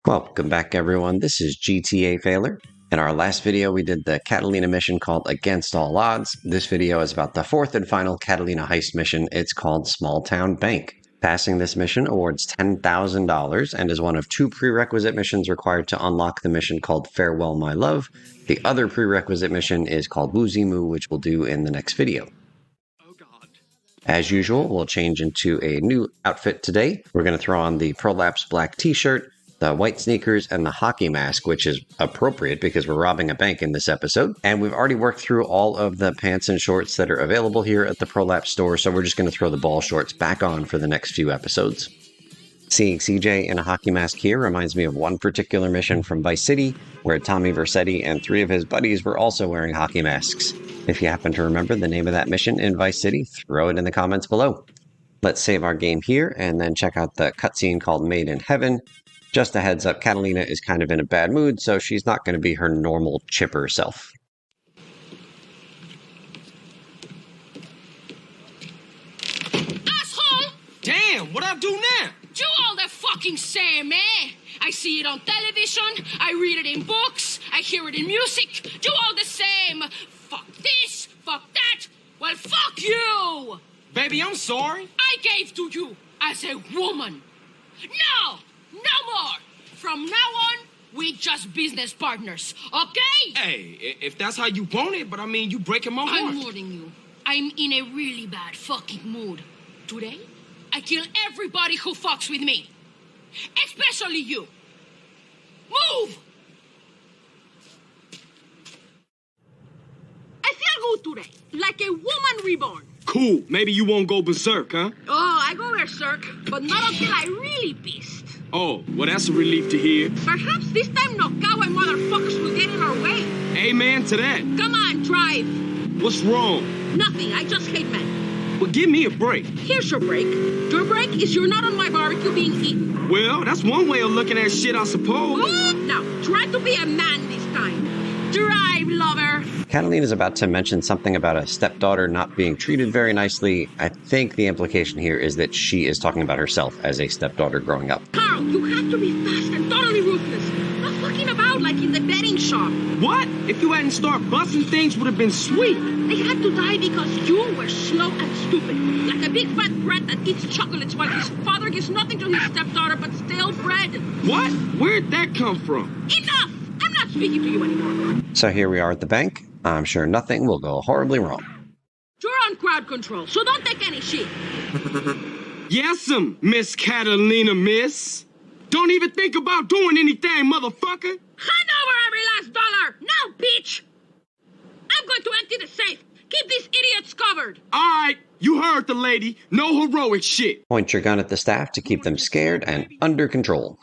Welcome back, everyone. This is GTA Failer. In our last video, we did the Catalina mission called Against All Odds. This video is about the fourth and final Catalina heist mission. It's called Small Town Bank. Passing this mission awards $10,000 and is one of two prerequisite missions required to unlock the mission called Farewell My Love. The other prerequisite mission is called Woozy Moo, which we'll do in the next video. As usual, we'll change into a new outfit today. We're going to throw on the Prolapse black t-shirt, the white sneakers, and the hockey mask, which is appropriate because we're robbing a bank in this episode. And we've already worked through all of the pants and shorts that are available here at the Prolapse store, so we're just going to throw the ball shorts back on for the next few episodes. Seeing CJ in a hockey mask here reminds me of one particular mission from Vice City, where Tommy Vercetti and three of his buddies were also wearing hockey masks. If you happen to remember the name of that mission in Vice City, throw it in the comments below. Let's save our game here and then check out the cutscene called Made in Heaven. Just a heads up, Catalina is kind of in a bad mood, so she's not going to be her normal chipper self. Asshole! Damn, what I do now? Do all the fucking same, eh? I see it on television, I read it in books, I hear it in music. Do all the same. Fuck this, fuck that. Well, fuck you! Baby, I'm sorry. I gave to you as a woman. No! No more! From now on, we just business partners, okay? Hey, if that's how you want it, but I mean, you breaking my heart. I'm warning you. I'm in a really bad fucking mood. Today, I kill everybody who fucks with me. Especially you. Move! I feel good today, like a woman reborn. Cool. Maybe you won't go berserk, huh? Oh, I go berserk, but not until I really pissed. Oh, well, that's a relief to hear. Perhaps this time no cowboy motherfuckers will get in our way. Amen to that. Come on, drive. What's wrong? Nothing, I just hate men. Well, give me a break. Here's your break. Your break is you're not on my barbecue being eaten. Well, that's one way of looking at shit, I suppose. Now, try to be a man this time. Drive, lover. Catalina's about to mention something about a stepdaughter not being treated very nicely. I think the implication here is that she is talking about herself as a stepdaughter growing up. Carl, you have to be fast and totally ruthless. Not fucking about like in the betting shop. What? If you hadn't started busting things, would have been sweet. They had to die because you were slow and stupid. Like a big fat brat that eats chocolates while his father gives nothing to his stepdaughter but stale bread. What? Where'd that come from? Enough! I'm not speaking to you anymore. So here we are at the bank. I'm sure nothing will go horribly wrong. You're on crowd control, so don't take any shit. Yes'm, Miss Catalina, miss. Don't even think about doing anything, motherfucker. Hand over every last dollar! Now, bitch! I'm going to empty the safe. Keep these idiots covered. All right, you heard the lady. No heroic shit. Point your gun at the staff to keep them scared and under control.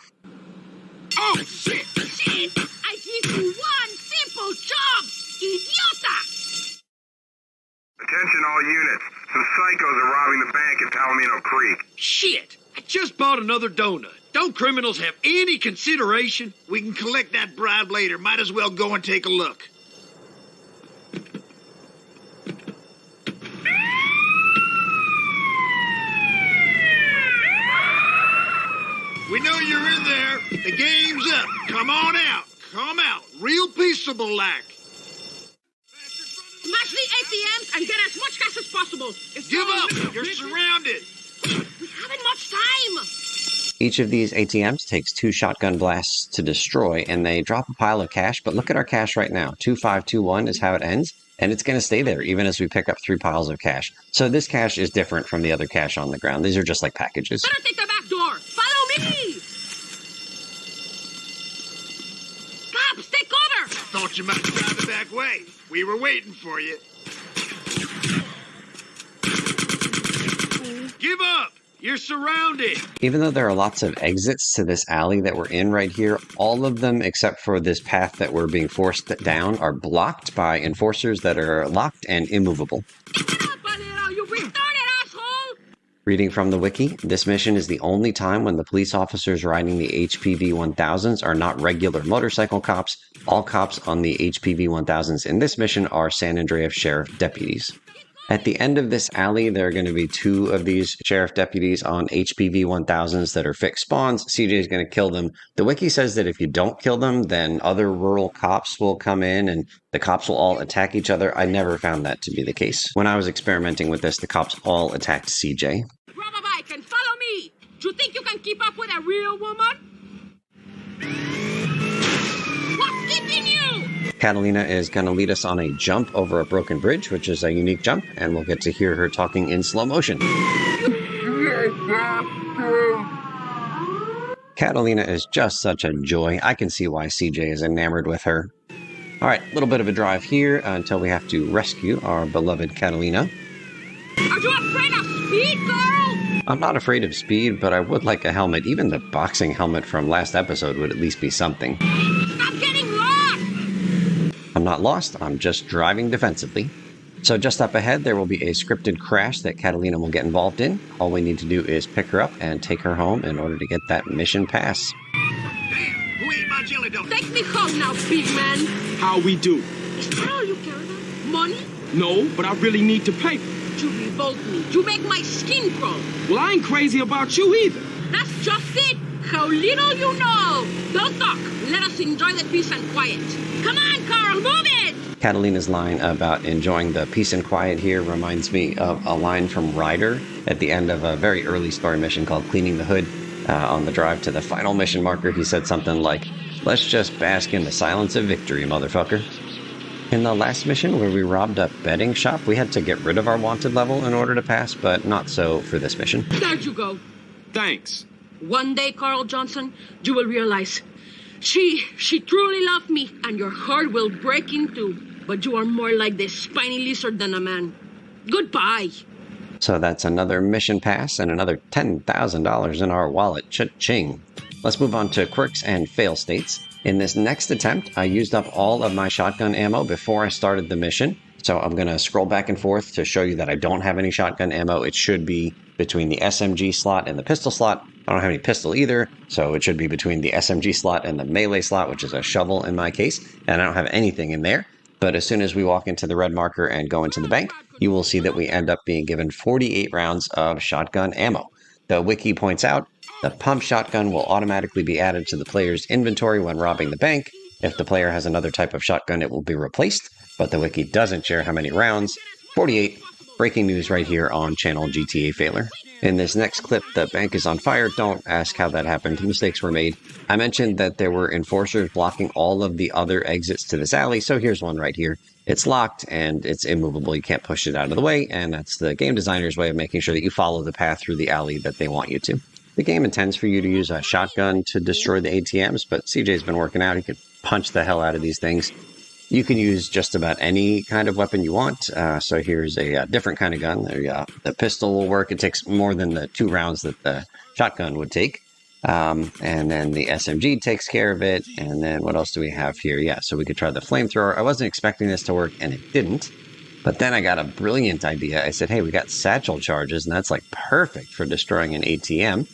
Oh, shit. Shit! I give you one simple job, idiota! Attention all units. Some psychos are robbing the bank in Palomino Creek. Shit! I just bought another donut. Don't criminals have any consideration? We can collect that bribe later. Might as well go and take a look. We know you're in there. The game's up. Come on out. Come out. Real peaceable like. Smash the ATMs and get as much cash as possible. Give up. You're surrounded. We haven't much time. Each of these ATMs takes 2 shotgun blasts to destroy, and they drop a pile of cash, but look at our cash right now. 2521 is how it ends, and it's going to stay there even as we pick up 3 piles of cash. So this cash is different from the other cash on the ground. These are just like packages. Better take the back door. Follow me! Cops, take cover! Thought you might try the back way. We were waiting for you. Give up! You're surrounded! Even though there are lots of exits to this alley that we're in right here, all of them except for this path that we're being forced down are blocked by enforcers that are locked and immovable. Get up, Valero, you retarded asshole! Reading from the wiki, this mission is the only time when the police officers riding the HPV 1000s are not regular motorcycle cops. All cops on the HPV 1000s in this mission are San Andreas Sheriff deputies. At the end of this alley, there are going to be 2 of these sheriff deputies on HPV 1000s that are fixed spawns. CJ is going to kill them. The wiki says that if you don't kill them, then other rural cops will come in and the cops will all attack each other. I never found that to be the case. When I was experimenting with this, the cops all attacked CJ. Grab a bike and follow me! Do you think you can keep up with a real woman? What's keeping you? Catalina is going to lead us on a jump over a broken bridge, which is a unique jump, and we'll get to hear her talking in slow motion. Catalina is just such a joy. I can see why CJ is enamored with her. All right, a little bit of a drive here until we have to rescue our beloved Catalina. Are you afraid of speed, girl? I'm not afraid of speed, but I would like a helmet. Even the boxing helmet from last episode would at least be something. Stop getting lost! I'm not lost, I'm just driving defensively. So just up ahead, there will be a scripted crash that Catalina will get involved in. All we need to do is pick her up and take her home in order to get that mission pass. Damn, who ate my jelly donut? Take me home now, big man. How we do? Is that all you care about? Money? No, but I really need to pay. You revolt me. You make my skin crawl. Well, I ain't crazy about you either. That's just it. How little you know. Don't talk. Let us enjoy the peace and quiet. Come on, Carl, move it! Catalina's line about enjoying the peace and quiet here reminds me of a line from Ryder at the end of a very early story mission called Cleaning the Hood. On the drive to the final mission marker, he said something like, "Let's just bask in the silence of victory, motherfucker." In the last mission, where we robbed a betting shop, we had to get rid of our wanted level in order to pass, but not so for this mission. There you go. Thanks. One day, Carl Johnson, you will realize she truly loved me, and your heart will break in two. But you are more like the spiny lizard than a man. Goodbye. So that's another mission pass and another $10,000 in our wallet. Cha-ching. Let's move on to quirks and fail states. In this next attempt, I used up all of my shotgun ammo before I started the mission. So I'm going to scroll back and forth to show you that I don't have any shotgun ammo. It should be between the SMG slot and the pistol slot. I don't have any pistol either, so it should be between the SMG slot and the melee slot, which is a shovel in my case. And I don't have anything in there. But as soon as we walk into the red marker and go into the bank, you will see that we end up being given 48 rounds of shotgun ammo. The wiki points out, the pump shotgun will automatically be added to the player's inventory when robbing the bank. If the player has another type of shotgun, it will be replaced, but the wiki doesn't share how many rounds. 48. Breaking news right here on channel GTA Failure. In this next clip, the bank is on fire. Don't ask how that happened. Mistakes were made. I mentioned that there were enforcers blocking all of the other exits to this alley, so here's one right here. It's locked and it's immovable. You can't push it out of the way, and that's the game designer's way of making sure that you follow the path through the alley that they want you to. The game intends for you to use a shotgun to destroy the ATMs, but CJ's been working out. He could punch the hell out of these things. You can use just about any kind of weapon you want. So here's a different kind of gun. The pistol will work. It takes more than the 2 rounds that the shotgun would take. And then the SMG takes care of it. And then what else do we have here? Yeah, so we could try the flamethrower. I wasn't expecting this to work, and it didn't. But then I got a brilliant idea. I said, hey, we got satchel charges, and that's like perfect for destroying an ATM.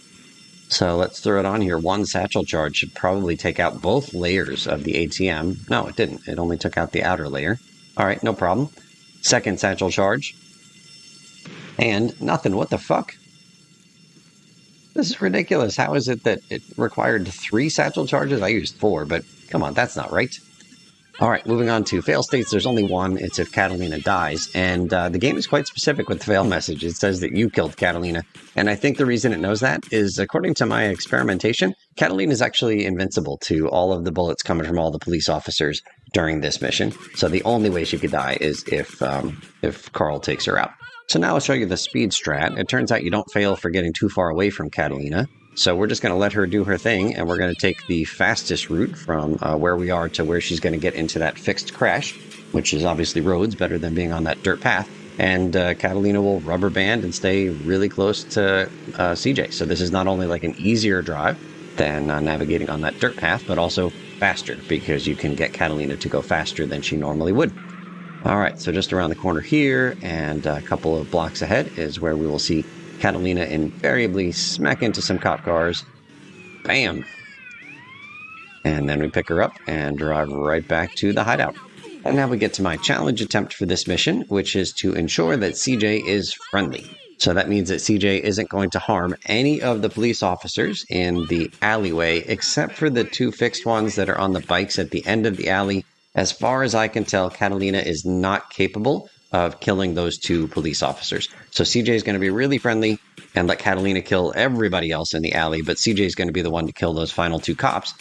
So let's throw it on here. 1 satchel charge should probably take out both layers of the ATM. No, it didn't. It only took out the outer layer. All right, no problem. 2nd satchel charge. And nothing. What the fuck? This is ridiculous. How is it that it required 3 satchel charges? I used 4, but come on, that's not right. All right, moving on to fail states. There's only one. It's if Catalina dies. And the game is quite specific with the fail message. It says that you killed Catalina. And I think the reason it knows that is, according to my experimentation, Catalina is actually invincible to all of the bullets coming from all the police officers during this mission. So the only way she could die is if Carl takes her out. So now I'll show you the speed strat. It turns out you don't fail for getting too far away from Catalina. So we're just going to let her do her thing, and we're going to take the fastest route from where we are to where she's going to get into that fixed crash, which is obviously roads, better than being on that dirt path. And Catalina will rubber band and stay really close to CJ. So this is not only like an easier drive than navigating on that dirt path, but also faster, because you can get Catalina to go faster than she normally would. All right, so just around the corner here and a couple of blocks ahead is where we will see Catalina invariably smack into some cop cars. Bam! And then we pick her up and drive right back to the hideout. And now we get to my challenge attempt for this mission, which is to ensure that CJ is friendly. So that means that CJ isn't going to harm any of the police officers in the alleyway, except for the two fixed ones that are on the bikes at the end of the alley. As far as I can tell, Catalina is not capable of killing those two police officers. So CJ is going to be really friendly and let Catalina kill everybody else in the alley, but CJ is going to be the one to kill those final two cops.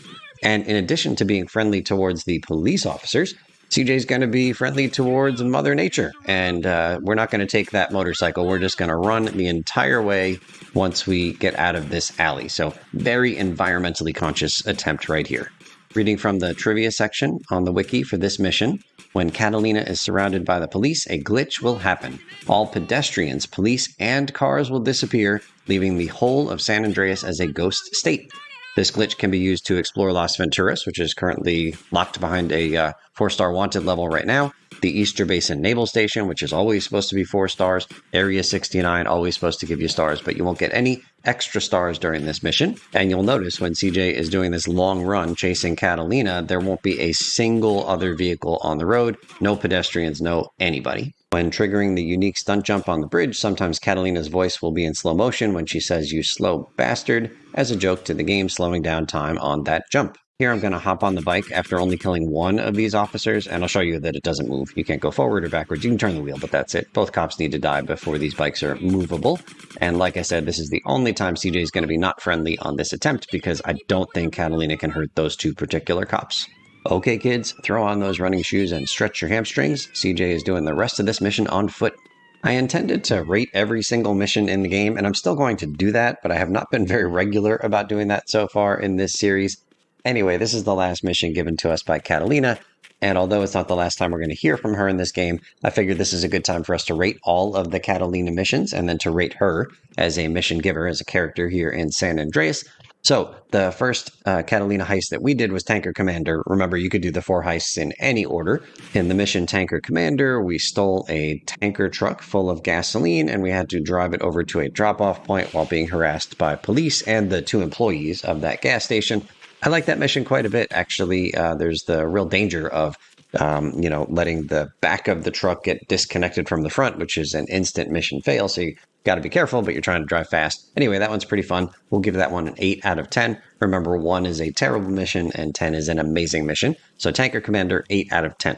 And in addition to being friendly towards the police officers, CJ is going to be friendly towards Mother Nature. And we're not going to take that motorcycle. We're just going to run the entire way once we get out of this alley. So very environmentally conscious attempt right here. Reading from the trivia section on the wiki for this mission, when Catalina is surrounded by the police, a glitch will happen. All pedestrians, police, and cars will disappear, leaving the whole of San Andreas as a ghost state. This glitch can be used to explore Las Venturas, which is currently locked behind a 4-star wanted level right now. The Easter Basin Naval Station, which is always supposed to be 4 stars. Area 69, always supposed to give you stars, but you won't get any extra stars during this mission. And you'll notice when CJ is doing this long run chasing Catalina, there won't be a single other vehicle on the road. No pedestrians, no anybody. When triggering the unique stunt jump on the bridge, sometimes Catalina's voice will be in slow motion when she says, "You slow bastard," as a joke to the game slowing down time on that jump. Here I'm going to hop on the bike after only killing one of these officers, and I'll show you that it doesn't move. You can't go forward or backwards. You can turn the wheel, but that's it. Both cops need to die before these bikes are movable. And like I said, this is the only time CJ is going to be not friendly on this attempt because I don't think Catalina can hurt those two particular cops. Okay, kids, throw on those running shoes and stretch your hamstrings. CJ is doing the rest of this mission on foot. I intended to rate every single mission in the game, and I'm still going to do that, but I have not been very regular about doing that so far in this series. Anyway, this is the last mission given to us by Catalina, and although it's not the last time we're going to hear from her in this game, I figured this is a good time for us to rate all of the Catalina missions, and then to rate her as a mission giver, as a character here in San Andreas. So, the first Catalina heist that we did was Tanker Commander. Remember, you could do the 4 heists in any order. In the mission Tanker Commander, we stole a tanker truck full of gasoline, and we had to drive it over to a drop-off point while being harassed by police and the 2 employees of that gas station. I like that mission quite a bit, actually. There's the real danger of letting the back of the truck get disconnected from the front, which is an instant mission fail. So you got to be careful, but you're trying to drive fast. Anyway, that one's pretty fun. We'll give that one an 8 out of 10. Remember, 1 is a terrible mission and 10 is an amazing mission. So Tanker Commander, 8 out of 10.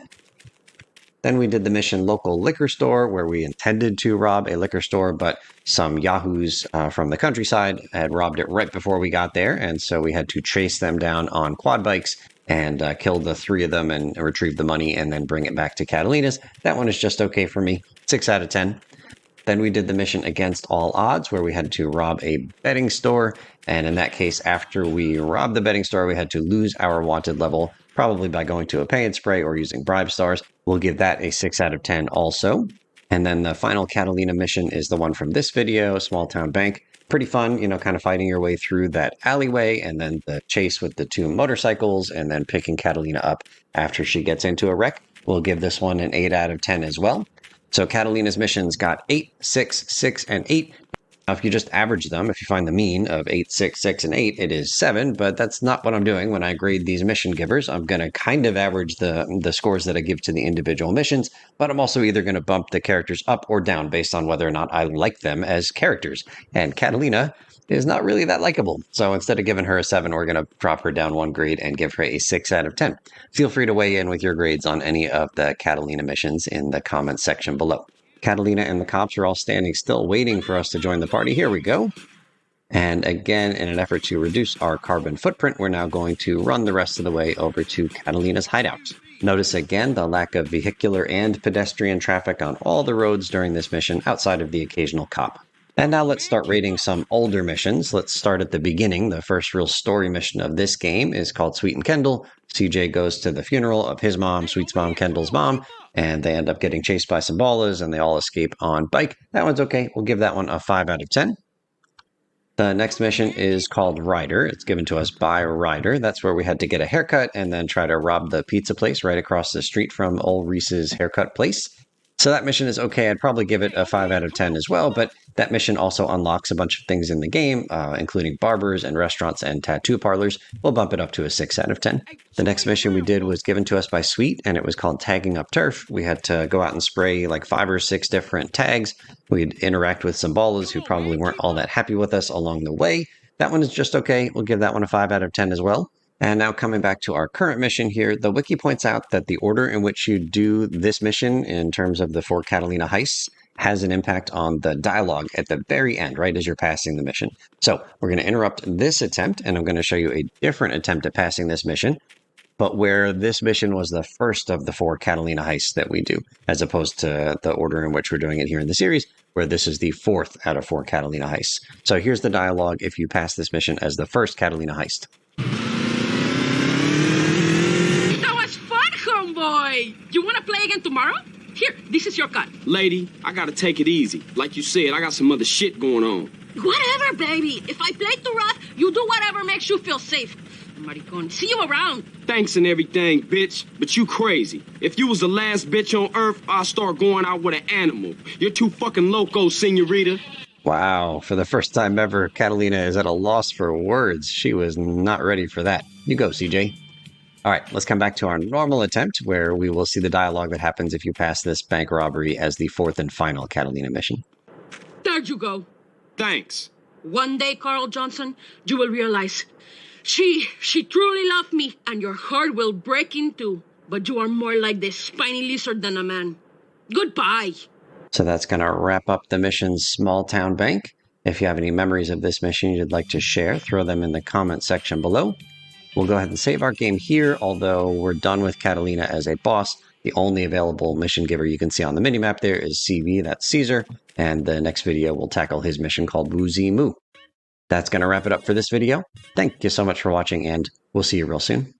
Then we did the mission Local Liquor Store, where we intended to rob a liquor store, but some yahoos from the countryside had robbed it right before we got there, and so we had to chase them down on quad bikes and kill the 3 of them and retrieve the money and then bring it back to Catalina's. That one is just okay for me, 6 out of 10. Then we did the mission Against All Odds, where we had to rob a betting store. And in that case, after we robbed the betting store, we had to lose our wanted level, probably by going to a pay and spray or using bribe stars. We'll give that a 6 out of 10 also. And then the final Catalina mission is the one from this video, Small Town Bank. Pretty fun, kind of fighting your way through that alleyway, and then the chase with the 2 motorcycles, and then picking Catalina up after she gets into a wreck. We'll give this one an 8 out of 10 as well. So Catalina's missions got 8, 6, 6, and 8. Now, if you just average them, if you find the mean of 8, 6, 6, and 8, it is 7, but that's not what I'm doing when I grade these mission givers. I'm going to kind of average the scores that I give to the individual missions, but I'm also either going to bump the characters up or down based on whether or not I like them as characters. And Catalina is not really that likable. So instead of giving her a 7, we're going to drop her down 1 grade and give her a 6 out of 10. Feel free to weigh in with your grades on any of the Catalina missions in the comments section below. Catalina and the cops are all standing still waiting for us to join the party. Here we go. And again, in an effort to reduce our carbon footprint, we're now going to run the rest of the way over to Catalina's hideout. Notice again the lack of vehicular and pedestrian traffic on all the roads during this mission outside of the occasional cop. And now let's start rating some older missions. Let's start at the beginning. The first real story mission of this game is called Sweet and Kendall. CJ goes to the funeral of his mom, Sweet's mom, Kendall's mom, and they end up getting chased by some ballas, and they all escape on bike. That one's okay. We'll give that one a 5 out of 10. The next mission is called Ryder. It's given to us by Ryder. That's where we had to get a haircut and then try to rob the pizza place right across the street from old Reese's haircut place. So that mission is okay. I'd probably give it a 5 out of 10 as well, but that mission also unlocks a bunch of things in the game, including barbers and restaurants and tattoo parlors. We'll bump it up to a 6 out of 10. The next mission we did was given to us by Sweet, and it was called Tagging Up Turf. We had to go out and spray like 5 or 6 different tags. We'd interact with some ballers who probably weren't all that happy with us along the way. That one is just okay. We'll give that one a 5 out of 10 as well. And now coming back to our current mission here, the wiki points out that the order in which you do this mission in terms of the 4 Catalina heists has an impact on the dialogue at the very end, right as you're passing the mission. So we're going to interrupt this attempt, and I'm going to show you a different attempt at passing this mission, but where this mission was the first of the 4 Catalina heists that we do, as opposed to the order in which we're doing it here in the series, where this is the 4th out of 4 Catalina heists. So here's the dialogue if you pass this mission as the first Catalina heist. Boy, you want to play again tomorrow? Here, this is your cut. Lady, I gotta take it easy. Like you said, I got some other shit going on. Whatever, baby. If I play too rough, you do whatever makes you feel safe. Maricon, see you around. Thanks and everything, bitch, but you crazy. If you was the last bitch on Earth, I'll start going out with an animal. You're too fucking loco, senorita. Wow, for the first time ever, Catalina is at a loss for words. She was not ready for that. You go, CJ. All right, let's come back to our normal attempt, where we will see the dialogue that happens if you pass this bank robbery as the 4th and final Catalina mission. There you go. Thanks. One day, Carl Johnson, you will realize she truly loved me, and your heart will break in two. But you are more like the spiny lizard than a man. Goodbye. So that's going to wrap up the mission's Small Town Bank. If you have any memories of this mission you'd like to share, throw them in the comment section below. We'll go ahead and save our game here, although we're done with Catalina as a boss. The only available mission giver you can see on the minimap there is CV, that's Caesar, and the next video will tackle his mission called Woozy Moo. That's going to wrap it up for this video. Thank you so much for watching, and we'll see you real soon.